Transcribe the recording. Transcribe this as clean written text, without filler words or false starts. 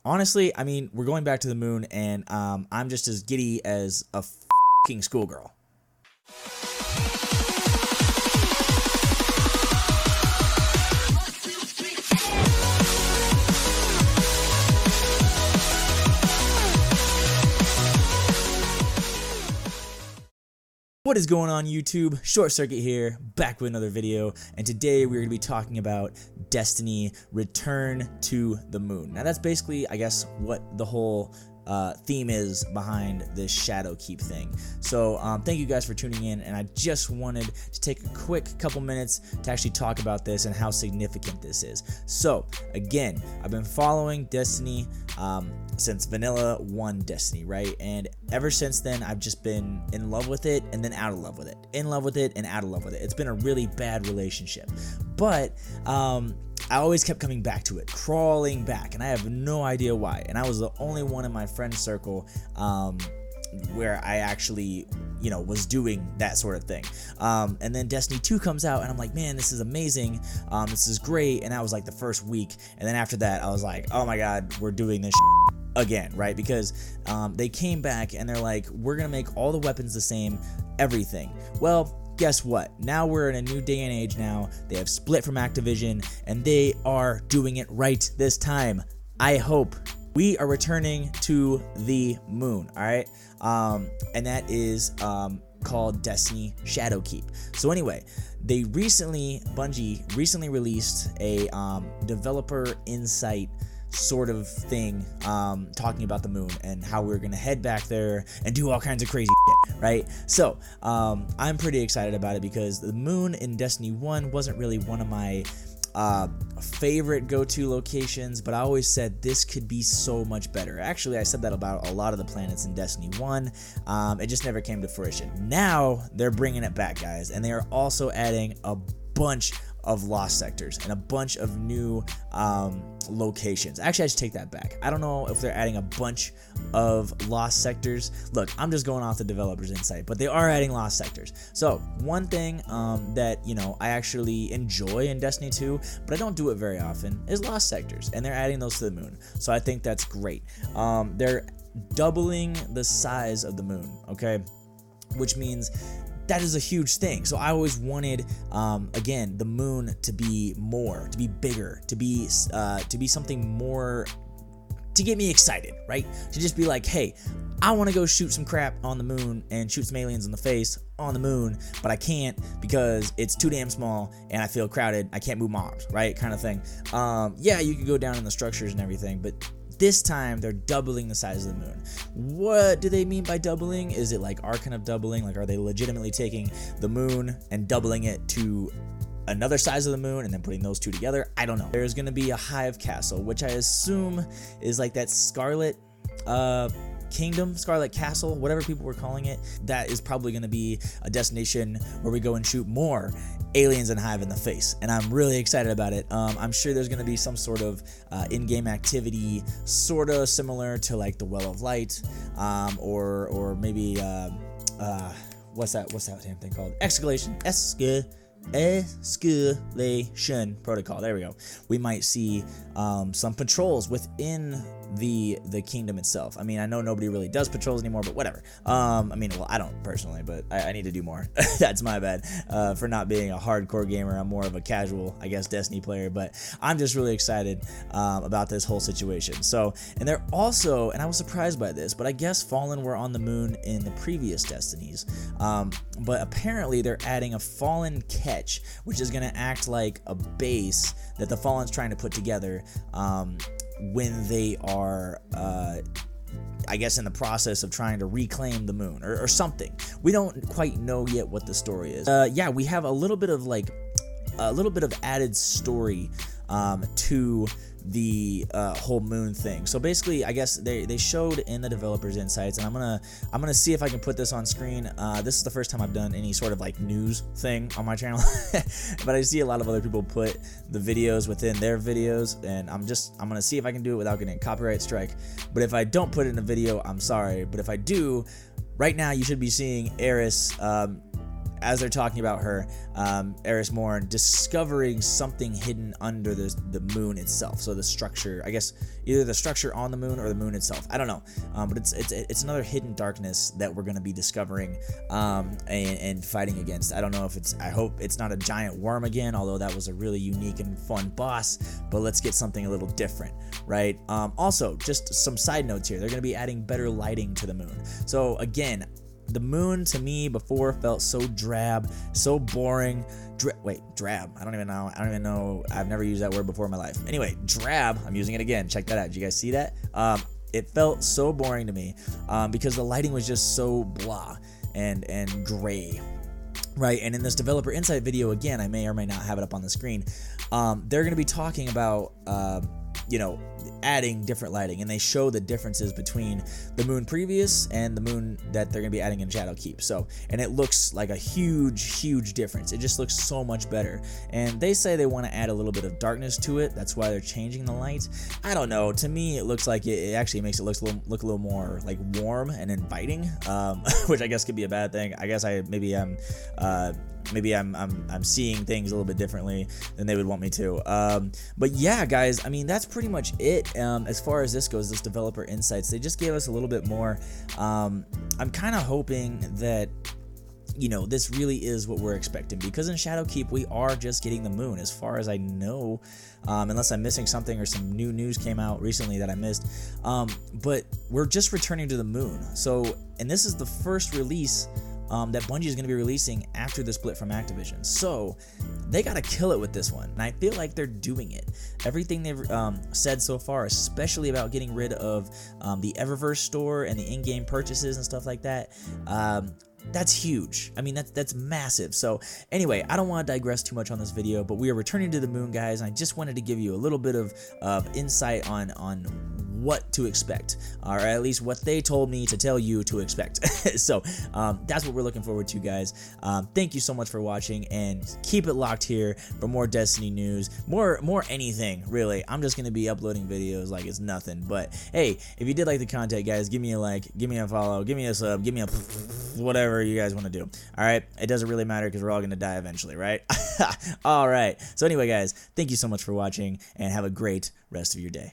Honestly, I mean, we're going back to the moon, and I'm just as giddy as a fucking schoolgirl. What is going on, YouTube? Short Circuit here, back with another video, and today we're going to be talking about Destiny Return to the Moon. Now that's basically, I guess, what the whole theme is behind this Shadowkeep thing. So thank you guys for tuning in, and I just wanted to take a quick couple minutes to actually talk about this and how significant this is. So again, I've been following Destiny since Vanilla 1 Destiny, right? And ever since then, I've just been in love with it and then out of love with it, in love with it and out of love with it. It's been a really bad relationship, but I always kept coming back to it, crawling back, and I have no idea why. And I was the only one in my friend circle where I actually, was doing that sort of thing. And then Destiny 2 comes out, and I'm like, man, this is amazing. This is great. And that was like the first week. And then after that, I was like, oh my God, we're doing this again, right? Because they came back and they're like, we're going to make all the weapons the same, everything. Well, guess what? Now we're in a new day and age now. They have split from Activision, and they are doing it right this time. I hope. We are returning to the moon, all right? And that is called Destiny Shadowkeep. So anyway, Bungie recently released a developer insight sort of thing, talking about the moon and how we're gonna head back there and do all kinds of crazy shit, right? So I'm pretty excited about it because the moon in Destiny 1 wasn't really one of my favorite go-to locations, but I always said this could be so much better. Actually, I said that about a lot of the planets in Destiny 1. It just never came to fruition. Now they're bringing it back, guys, and they are also adding a bunch of lost sectors and a bunch of new locations. Actually, I should take that back. I don't know if they're adding a bunch of lost sectors. Look, I'm just going off the developer's insight, but they are adding lost sectors. So one thing that I actually enjoy in Destiny 2, but I don't do it very often, is lost sectors, and they're adding those to the moon. So I think that's great. They're doubling the size of the moon, okay, which means that is a huge thing. So I always wanted, again, the moon to be more, to be bigger, to be something more, to get me excited, right? To just be like, hey, I want to go shoot some crap on the moon and shoot some aliens in the face on the moon, but I can't because it's too damn small and I feel crowded. I can't move my arms, right? Kind of thing. Yeah, you could go down in the structures and everything, but this time, they're doubling the size of the moon. What do they mean by doubling? Is it like our kind of doubling? Like, are they legitimately taking the moon and doubling it to another size of the moon and then putting those two together? I don't know. There's going to be a hive castle, which I assume is like that Scarlet Kingdom, Scarlet Castle, whatever people were calling it. That is probably going to be a destination where we go and shoot more aliens and hive in the face, and I'm really excited about it. I'm sure there's going to be some sort of in-game activity sort of similar to like the Well of Light, or maybe what's that damn thing called? Escalation protocol. There we go. We might see some patrols within the kingdom itself. I mean, I know nobody really does patrols anymore, but whatever. I mean, well, I don't personally, but I need to do more. That's my bad for not being a hardcore gamer. I'm more of a casual, I guess, Destiny player, but I'm just really excited about this whole situation. So, and they're also, and I was surprised by this, but I guess Fallen were on the moon in the previous Destinies, but apparently they're adding a Fallen catch, which is going to act like a base that the Fallen's trying to put together when they are, I guess, in the process of trying to reclaim the moon or something. We don't quite know yet what the story is. Yeah, we have a little bit of added story to the whole moon thing. So basically, I guess they showed in the developers insights, and I'm gonna see if I can put this on screen. This is the first time I've done any sort of like news thing on my channel, but I see a lot of other people put the videos within their videos, and I'm gonna see if I can do it without getting a copyright strike. But if I don't put it in a video, I'm sorry. But if I do, right now you should be seeing Eris as they're talking about her, Eris Morn discovering something hidden under the moon itself. So the structure, I guess, either the structure on the moon or the moon itself. I don't know, but it's another hidden darkness that we're gonna be discovering and fighting against. I don't know if it's. I hope it's not a giant worm again, although that was a really unique and fun boss. But let's get something a little different, right? Also, just some side notes here. They're gonna be adding better lighting to the moon. So again, the moon to me before felt so drab, so boring. Drab. I don't even know. I've never used that word before in my life. Anyway, drab. I'm using it again. Check that out. Did you guys see that? It felt so boring to me because the lighting was just so blah and gray. Right, and in this Developer Insight video, again, I may or may not have it up on the screen, they're going to be talking about, adding different lighting, and they show the differences between the moon previous and the moon that they're going to be adding in Shadowkeep. So, and it looks like a huge difference. It just looks so much better, and they say they want to add a little bit of darkness to it. That's why they're changing the light. I don't know. To me, it looks like it actually makes it look a little more like warm and inviting, which I guess could be a bad thing. I guess maybe I'm seeing things a little bit differently than they would want me to. But yeah, guys, I mean, that's pretty much it. As far as this goes, this Developer Insights, they just gave us a little bit more. I'm kind of hoping that, this really is what we're expecting, because in Shadowkeep, we are just getting the moon, as far as I know, unless I'm missing something or some new news came out recently that I missed. But we're just returning to the moon. So, and this is the first release that Bungie is going to be releasing after the split from Activision. So they got to kill it with this one, and I feel like they're doing it. Everything they've said so far, especially about getting rid of the Eververse store and the in-game purchases and stuff like that, that's huge. I mean, that's massive. So anyway, I don't want to digress too much on this video, but we are returning to the moon, guys, and I just wanted to give you a little bit of insight on what to expect, or at least what they told me to tell you to expect. So that's what we're looking forward to, guys. Thank you so much for watching, and keep it locked here for more Destiny news, more anything really. I'm just gonna be uploading videos like it's nothing. But hey, if you did like the content, guys, give me a like, give me a follow, give me a sub, give me a whatever you guys want to do. All right, it doesn't really matter because we're all gonna die eventually, right? All right, so anyway, guys, thank you so much for watching, and have a great rest of your day.